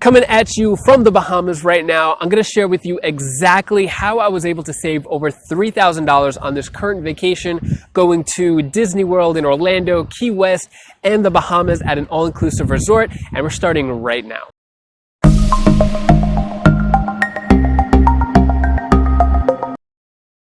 Coming at you from the Bahamas right now, I'm going to share with you exactly how I was able to save over $3,000 on this current vacation going to Disney World in Orlando, Key West, and the Bahamas at an all-inclusive resort, and we're starting right now.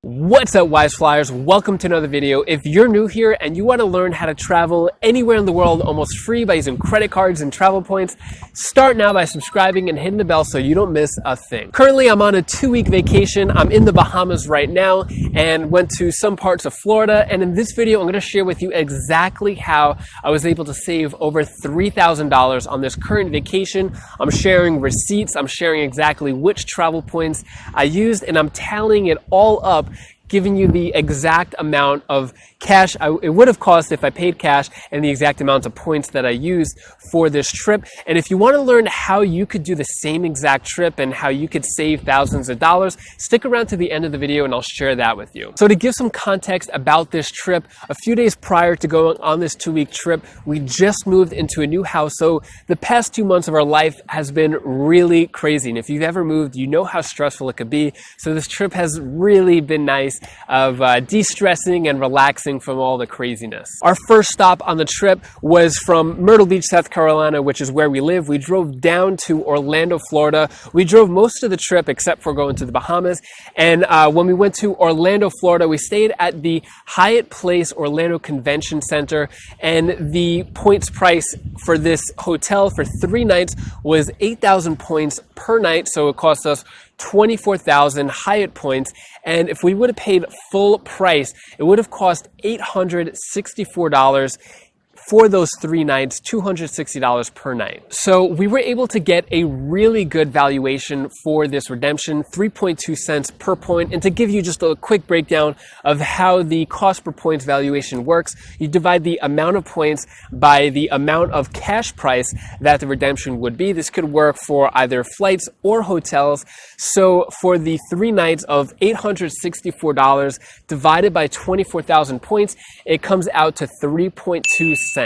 What's up, Wise Flyers? Welcome to another video. If you're new here and you want to learn how to travel anywhere in the world almost free by using credit cards and travel points, start now by subscribing and hitting the bell so you don't miss a thing. Currently, I'm on a 2-week vacation. I'm in the Bahamas right now and went to some parts of Florida. And in this video, I'm going to share with you exactly how I was able to save over $3,000 on this current vacation. I'm sharing receipts. I'm sharing exactly which travel points I used, and I'm tallying it all up, giving you the exact amount of cash it would have cost if I paid cash and the exact amount of points that I used for this trip. And if you want to learn how you could do the same exact trip and how you could save thousands of dollars, stick around to the end of the video and I'll share that with you. So to give some context about this trip, a few days prior to going on this 2-week trip, we just moved into a new house. So the past 2 months of our life has been really crazy. And if you've ever moved, you know how stressful it could be. So this trip has really been nice of de-stressing and relaxing from all the craziness. Our first stop on the trip was from Myrtle Beach, South Carolina, which is where we live. We drove down to Orlando, Florida. We drove most of the trip except for going to the Bahamas. And when we went to Orlando, Florida, we stayed at the Hyatt Place Orlando Convention Center. And the points price for this hotel for 3 nights was 8,000 points per night. So it cost us 24,000 Hyatt points. And if we would have paid full price, it would have cost $864 for those 3 nights, $260 per night. So we were able to get a really good valuation for this redemption, 3.2 cents per point. And to give you just a quick breakdown of how the cost per points valuation works, you divide the amount of points by the amount of cash price that the redemption would be. This could work for either flights or hotels. So for the 3 nights of $864 divided by 24,000 points, it comes out to 3.2 cents.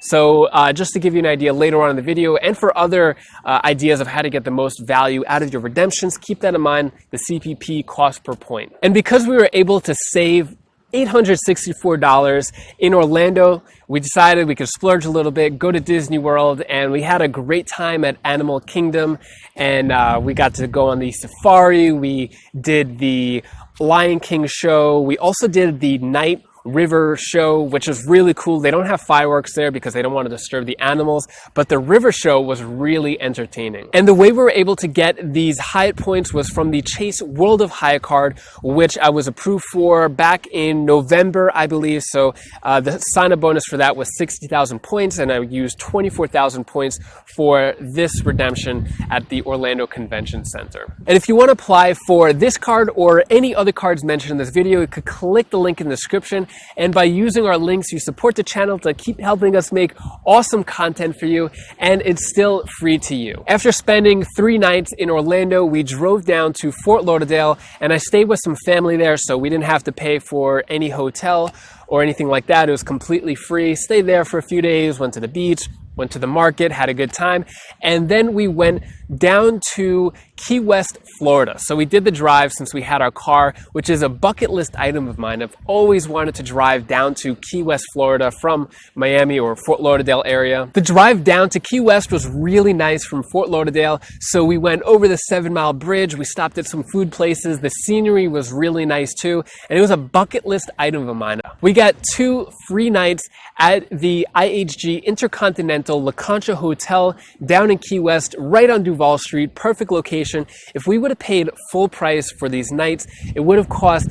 So just to give you an idea later on in the video, and for other ideas of how to get the most value out of your redemptions, keep that in mind, the CPP cost per point. And because we were able to save $864 in Orlando, we decided we could splurge a little bit, go to Disney World, and we had a great time at Animal Kingdom. And we got to go on the safari. We did the Lion King show. We also did the night river show, which is really cool. They don't have fireworks there because they don't want to disturb the animals, but the river show was really entertaining. And the way we were able to get these Hyatt points was from the Chase World of Hyatt card, which I was approved for back in November, I believe. So the sign-up bonus for that was 60,000 points, and I used 24,000 points for this redemption at the Orlando Convention Center. And if you want to apply for this card or any other cards mentioned in this video, you could click the link in the description. And by using our links, you support the channel to keep helping us make awesome content for you, and it's still free to you. After spending 3 nights in Orlando, we drove down to Fort Lauderdale, and I stayed with some family there, so we didn't have to pay for any hotel or anything like that. It was completely free. Stayed there for a few days, went to the beach, went to the market, had a good time, and then we went down to Key West, Florida. So we did the drive since we had our car, which is a bucket list item of mine. I've always wanted to drive down to Key West, Florida from Miami or Fort Lauderdale area. The drive down to Key West was really nice from Fort Lauderdale. So we went over the 7-mile bridge. We stopped at some food places. The scenery was really nice too. And it was a bucket list item of mine. We got 2 free nights at the IHG Intercontinental La Concha Hotel down in Key West, right on Duval Street, perfect location. If we would have paid full price for these nights, it would have cost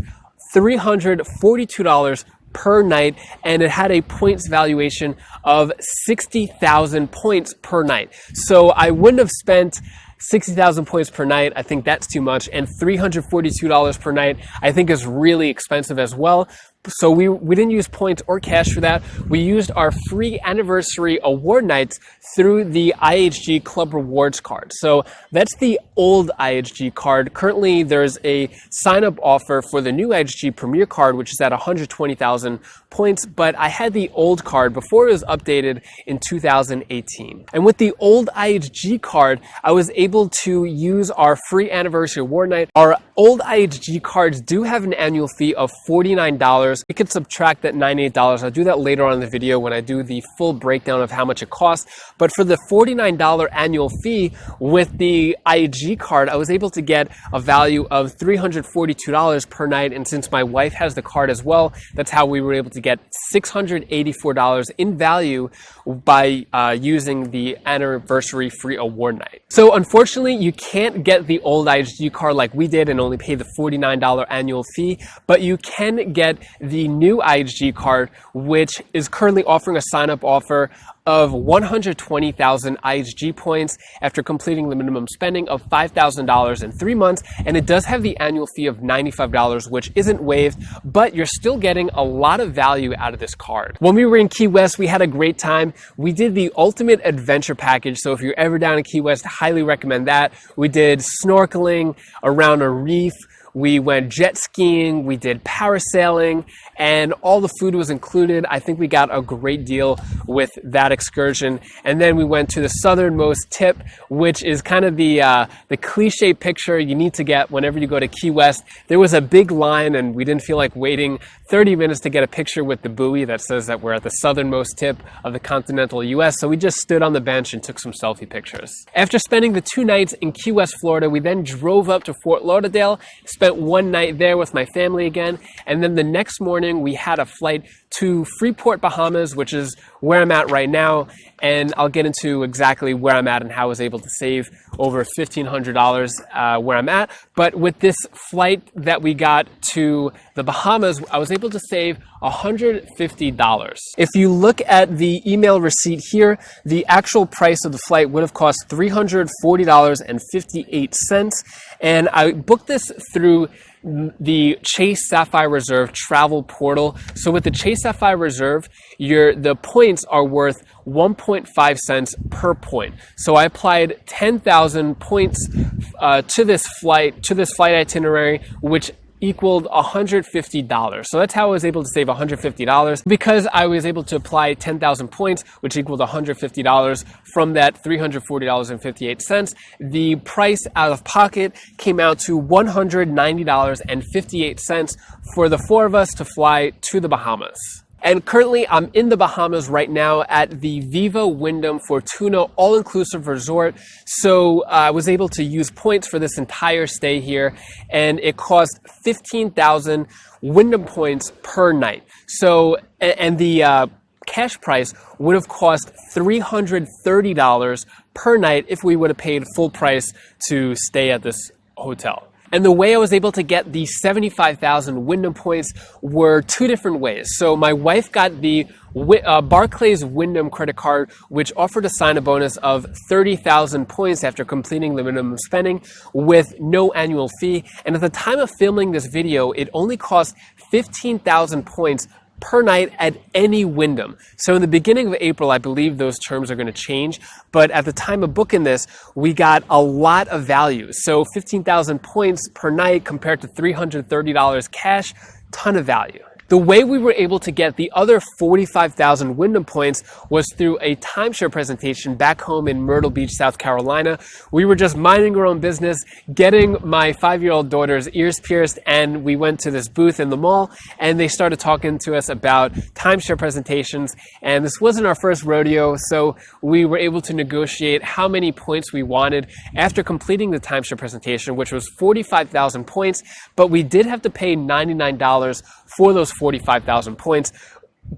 $342 per night, and it had a points valuation of 60,000 points per night. So I wouldn't have spent 60,000 points per night. I think that's too much. And $342 per night, I think is really expensive as well. So we didn't use points or cash for that. We used our free anniversary award nights through the IHG Club Rewards card. So that's the old IHG card. Currently, there's a sign-up offer for the new IHG Premier card, which is at 120,000 points, but I had the old card before it was updated in 2018. And with the old IHG card, I was able to use our free anniversary award night. Our old IHG cards do have an annual fee of $49. You can subtract that $98. I'll do that later on in the video when I do the full breakdown of how much it costs. But for the $49 annual fee with the IHG card, I was able to get a value of $342 per night. And since my wife has the card as well, that's how we were able to get $684 in value by using the anniversary free award night. So unfortunately, you can't get the old IHG card like we did and only pay the $49 annual fee, but you can get the new IHG card, which is currently offering a sign-up offer of 120,000 IHG points after completing the minimum spending of $5,000 in 3 months. And it does have the annual fee of $95, which isn't waived, but you're still getting a lot of value out of this card. When we were in Key West, we had a great time. We did the ultimate adventure package. So if you're ever down in Key West, highly recommend that. We did snorkeling around a reef. We went jet skiing, we did parasailing, and all the food was included. I think we got a great deal with that excursion. And then we went to the southernmost tip, which is kind of the cliche picture you need to get whenever you go to Key West. There was a big line and we didn't feel like waiting 30 minutes to get a picture with the buoy that says that we're at the southernmost tip of the continental US. So we just stood on the bench and took some selfie pictures. After spending the 2 nights in Key West, Florida, we then drove up to Fort Lauderdale, spent 1 night there with my family again, and then the next morning we had a flight to Freeport, Bahamas, which is where I'm at right now, and I'll get into exactly where I'm at and how I was able to save over $1,500 where I'm at. But with this flight that we got to the Bahamas, I was able to save $150. If you look at the email receipt here, the actual price of the flight would have cost $340.58, and I booked this through the Chase Sapphire Reserve travel portal. So with the Chase Sapphire Reserve, the points are worth 1.5 cents per point. So I applied 10,000 points to this flight itinerary, which equaled $150. So that's how I was able to save $150, because I was able to apply 10,000 points, which equaled $150 from that $340.58. The price out of pocket came out to $190.58 for the 4 of us to fly to the Bahamas. And currently, I'm in the Bahamas right now at the Viva Wyndham Fortuna all-inclusive resort. So I was able to use points for this entire stay here, and it cost 15,000 Wyndham points per night. So, and the cash price would have cost $330 per night if we would have paid full price to stay at this hotel. And the way I was able to get the 75,000 Wyndham points were 2 different ways. So my wife got the Barclays Wyndham credit card, which offered a sign-up bonus of 30,000 points after completing the minimum spending with no annual fee. And at the time of filming this video, it only cost 15,000 points per night at any Wyndham. So in the beginning of April, I believe those terms are going to change. But at the time of booking this, we got a lot of value. So 15,000 points per night compared to $330 cash, ton of value. The way we were able to get the other 45,000 Wyndham points was through a timeshare presentation back home in Myrtle Beach, South Carolina. We were just minding our own business, getting my 5-year-old daughter's ears pierced, and we went to this booth in the mall, and they started talking to us about timeshare presentations. And this wasn't our first rodeo, so we were able to negotiate how many points we wanted after completing the timeshare presentation, which was 45,000 points, but we did have to pay $99 for those 45,000 points,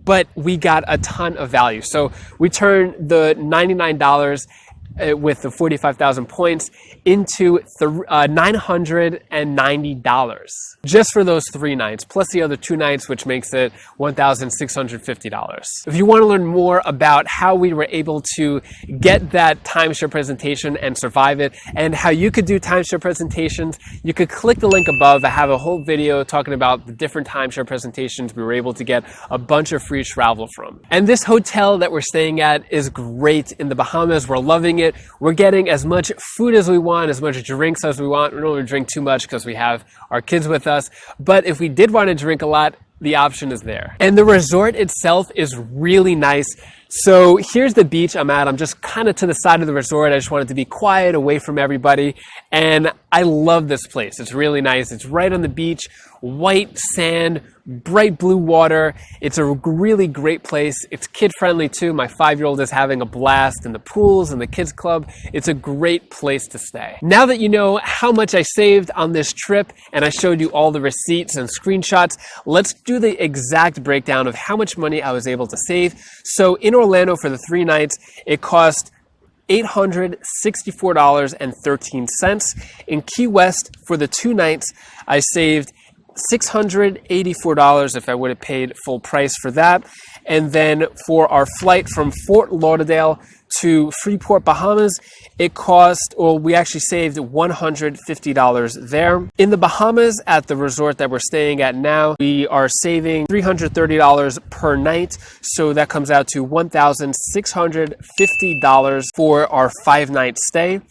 but we got a ton of value. So we turned the $99 with the 45,000 points into $990 just for those 3 nights, plus the other 2 nights, which makes it $1,650. If you want to learn more about how we were able to get that timeshare presentation and survive it, and how you could do timeshare presentations, you could click the link above. I have a whole video talking about the different timeshare presentations we were able to get a bunch of free travel from. And this hotel that we're staying at is great in the Bahamas. We're loving it. We're getting as much food as we want, as much drinks as we want. We don't really drink too much because we have our kids with us. But if we did want to drink a lot, the option is there. And the resort itself is really nice. So here's the beach I'm at. I'm just kind of to the side of the resort. I just wanted to be quiet, away from everybody. And I love this place. It's really nice. It's right on the beach, white sand, bright blue water. It's a really great place. It's kid friendly too. My 5-year-old is having a blast in the pools and the kids club. It's a great place to stay. Now that you know how much I saved on this trip and I showed you all the receipts and screenshots, let's do the exact breakdown of how much money I was able to save. So in Orlando for the 3 nights, it cost $864.13. In Key West for the 2 nights, I saved $684 if I would have paid full price for that. And then for our flight from Fort Lauderdale to Freeport, Bahamas, it cost, or we actually saved $150 there. In the Bahamas at the resort that we're staying at now, we are saving $330 per night. So that comes out to $1,650 for our 5-night stay.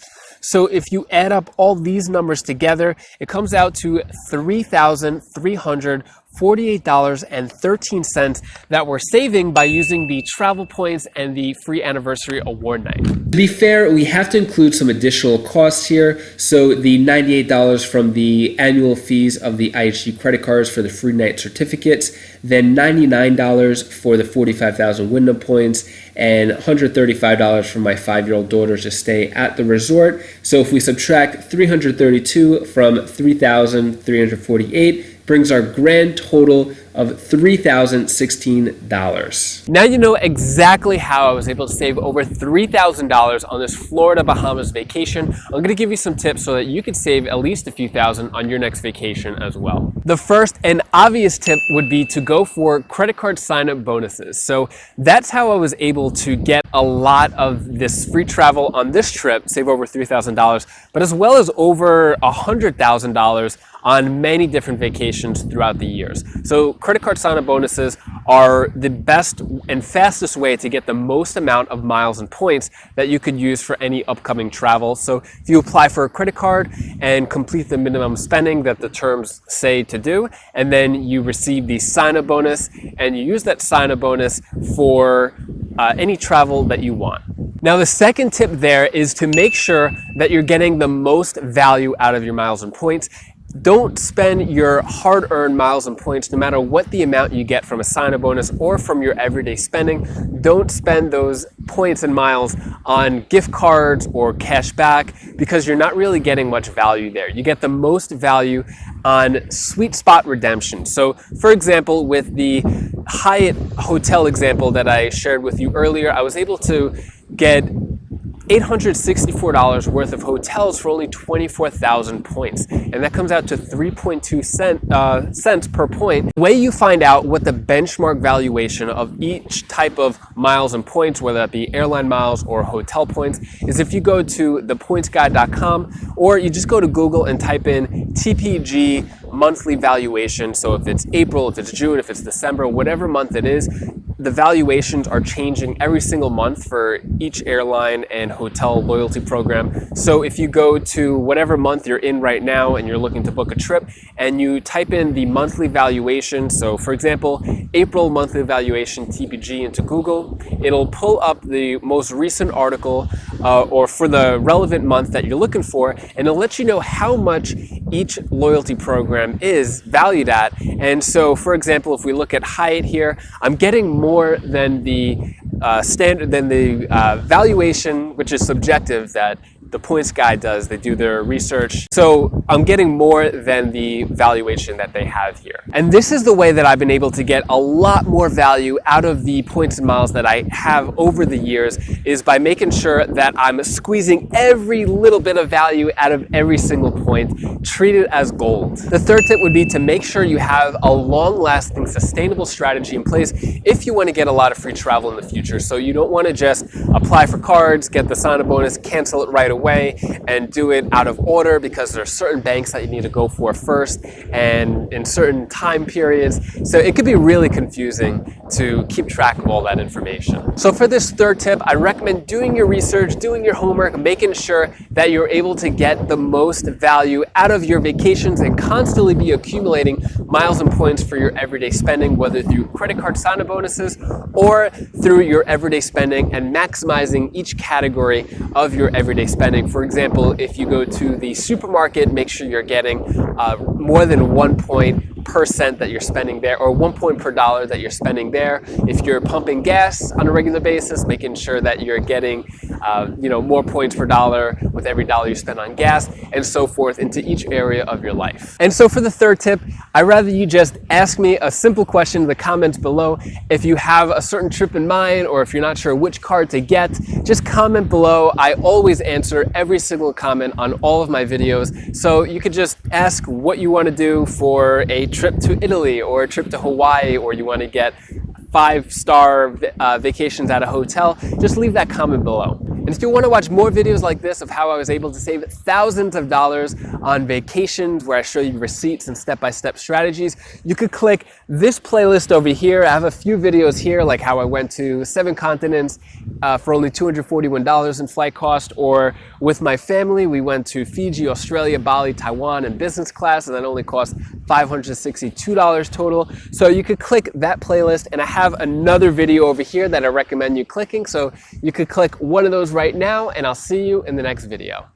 So if you add up all these numbers together, it comes out to $3,348.13 that we're saving by using the travel points and the free anniversary award night. To be fair, we have to include some additional costs here. So the $98 from the annual fees of the IHG credit cards for the free night certificates, then $99 for the 45,000 Wyndham points, and $135 for my 5-year-old daughter to stay at the resort. So if we subtract $332 from $3,348, brings our grand total of $3,016. Now you know exactly how I was able to save over $3,000 on this Florida Bahamas vacation. I'm going to give you some tips so that you can save at least a few thousand on your next vacation as well. The first and obvious tip would be to go for credit card sign-up bonuses. So that's how I was able to get a lot of this free travel on this trip, save over $3,000, but as well as over $100,000 on many different vacations throughout the years. So credit card sign-up bonuses are the best and fastest way to get the most amount of miles and points that you could use for any upcoming travel. So if you apply for a credit card and complete the minimum spending that the terms say to do, and then you receive the sign-up bonus, and you use that sign-up bonus for any travel that you want. Now, the second tip there is to make sure that you're getting the most value out of your miles and points. Don't spend your hard-earned miles and points, no matter what the amount you get from a sign-up bonus or from your everyday spending. Don't spend those points and miles on gift cards or cash back, because you're not really getting much value there. You get the most value on sweet spot redemption. So, for example, with the Hyatt hotel example that I shared with you earlier, I was able to get $864 worth of hotels for only 24,000 points. And that comes out to 3.2 cents per point. The way you find out what the benchmark valuation of each type of miles and points, whether that be airline miles or hotel points, is if you go to thepointsguide.com, or you just go to Google and type in TPG monthly valuation. So if it's April, if it's June, if it's December, whatever month it is, the valuations are changing every single month for each airline and hotel loyalty program. So if you go to whatever month you're in right now and you're looking to book a trip, and you type in the monthly valuation, so for example, April monthly valuation TPG into Google, it'll pull up the most recent article or for the relevant month that you're looking for, and it'll let you know how much each loyalty program is valued at. And so, for example, if we look at Hyatt here, I'm getting more than the valuation, which is subjective, that the points guy does. They do their research. So I'm getting more than the valuation that they have here. And this is the way that I've been able to get a lot more value out of the points and miles that I have over the years, is by making sure that I'm squeezing every little bit of value out of every single point. Treat it as gold. The third tip would be to make sure you have a long-lasting, sustainable strategy in place if you want to get a lot of free travel in the future. So you don't want to just apply for cards, get the sign-up bonus, cancel it right away, and do it out of order, because there are certain banks that you need to go for first and in certain time periods. So it could be really confusing to keep track of all that information. So for this third tip, I recommend doing your research, doing your homework, making sure that you're able to get the most value out of your vacations and constantly be accumulating miles and points for your everyday spending, whether through credit card sign-up bonuses or through your everyday spending, and maximizing each category of your everyday spending. For example, if you go to the supermarket, make sure you're getting more than 1 point per cent that you're spending there, or 1 point per dollar that you're spending there. If you're pumping gas on a regular basis, making sure that you're getting more points per dollar with every dollar you spend on gas, and so forth, into each area of your life. And so for the third tip, I'd rather you just ask me a simple question in the comments below. If you have a certain trip in mind, or if you're not sure which card to get, just comment below. I always answer every single comment on all of my videos. So you could just ask what you want to do for a trip to Italy or a trip to Hawaii, or you want to get 5-star vacations at a hotel. Just leave that comment below. And if you want to watch more videos like this of how I was able to save thousands of dollars on vacations, where I show you receipts and step-by-step strategies, you could click this playlist over here. I have a few videos here, like how I went to 7 continents for only $241 in flight cost, or with my family, we went to Fiji, Australia, Bali, Taiwan in business class, and that only cost $562 total. So you could click that playlist, and I have another video over here that I recommend you clicking. So you could click one of those right now, and I'll see you in the next video.